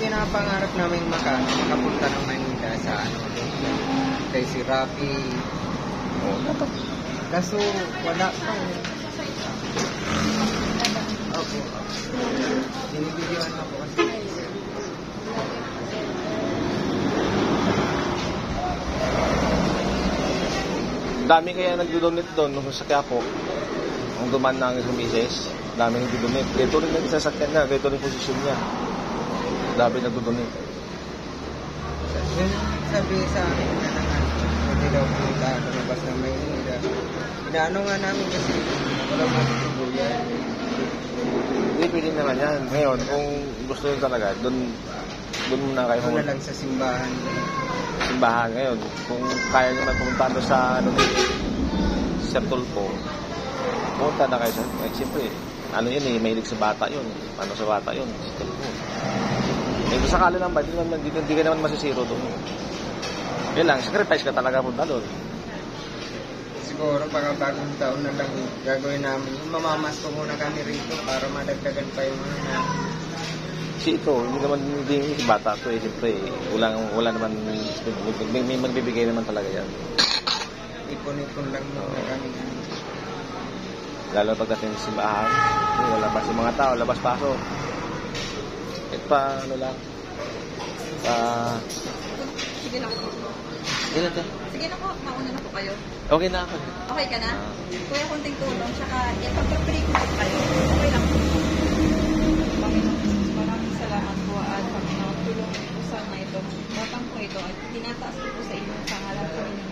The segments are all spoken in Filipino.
pinapangarap namin makapunta ng Manila sa kay si Rafi. Oo, dapat. Kaso wala pa. Opo. Binibidyoan ako kasi. Dami kaya nagdo-donate doon nung sa Quiapo. Ang duman ng isang misis, dami nagdo-donate. Ito rin yung sasakyan niya, ito rin yung posisyon niya. Dami nagdo-donate. Yung sabi sa akin na naman, hindi daw punta, lumabas na may nila. Inaano nga namin kasi wala matutuluyan. Hindi, pwede naman yan. Ngayon, kung gusto nyo talaga, doon muna kayo. Doon na lang sa simbahan. Simbahan ngayon. Kung kaya nyo man pumunta doon sa Sir Tulfo, pumunta na kayo sa, siyempre, ano yun eh, mahilig sa bata yun. Ano sa bata yun? Si Tulfo. Eh, sakali lang ba, hindi ka naman masisiro doon. Yun lang, sacrifice ka talaga punta doon. Siguro pag bagong taon na lang gagawin namin. Mamamas ko muna kami rito para madagdagan pa yung mga na. Kasi ito, hindi bata to eh. Siyempre, wala naman, may magbibigay naman talaga yan. Ipon-ipon lang muna kami. Lalo pagdating sa simbahan, labas yung mga tao, labas-pasok. Kahit pa, ano lang, Sige na po. Sige na po, mauna na po kayo. Okay na ako. Okay ka na? Kuya, konting tulong, tsaka pag-pray ko po kayo. Okay lang po. Panginoon, maraming salamat po at Panginoon, tulong po sana ito. Batang po ito at tinataas ko po sa inyo sa ngalan po ninyo.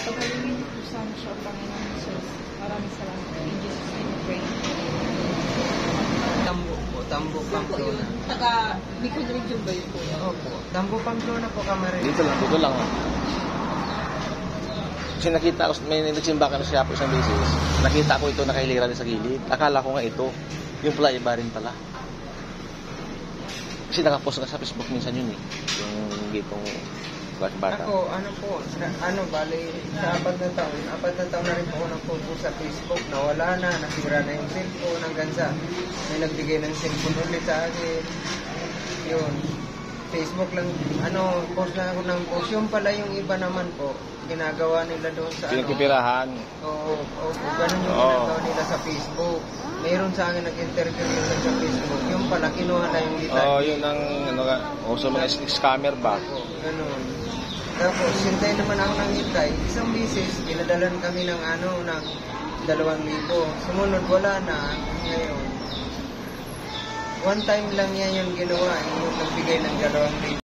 Pagkalungin po sana siya, Panginoon Jesus. Maraming salamat po. In Jesus' name we pray. Tambo Pamplona. Taga Bicol region ba yun po? Opo. Tambo Pamplona po kami rin. Dito lang. Kasi nakita ko, may nagsimba ka na siya po isang beses. Nakita ko ito nakailira din sa gilid. Akala ko nga ito. Yung pala, iba rin pala. Kasi nakapost nga sa Facebook minsan yun eh. Yung gitong bata. Ako, bali, sa 4 na taon na rin po ako nagpo sa Facebook. Nawala na, nasira na yung cellphone hanggang sa may nagbigay ng cellphone ulit sa akin. Yun. Facebook lang, post na ako ng post. Yung pala yung iba naman po, ginagawa nila doon sa Pinagpipirahan. Oo, ganun yung ginagawa nila sa Facebook. Mayroon sa akin nag-interview nila sa Facebook. Yung pala, kinuha na yung detail. Yun ang, sa mga scammer ba? Ganun. Tapos, hintay naman ako ng hintay. Isang bisis, pinadalan kami ng ng 2,000. Sumunod, wala na. Ngayon, one time lang yan yung ginawa. Yung nagbigay ng 2,000.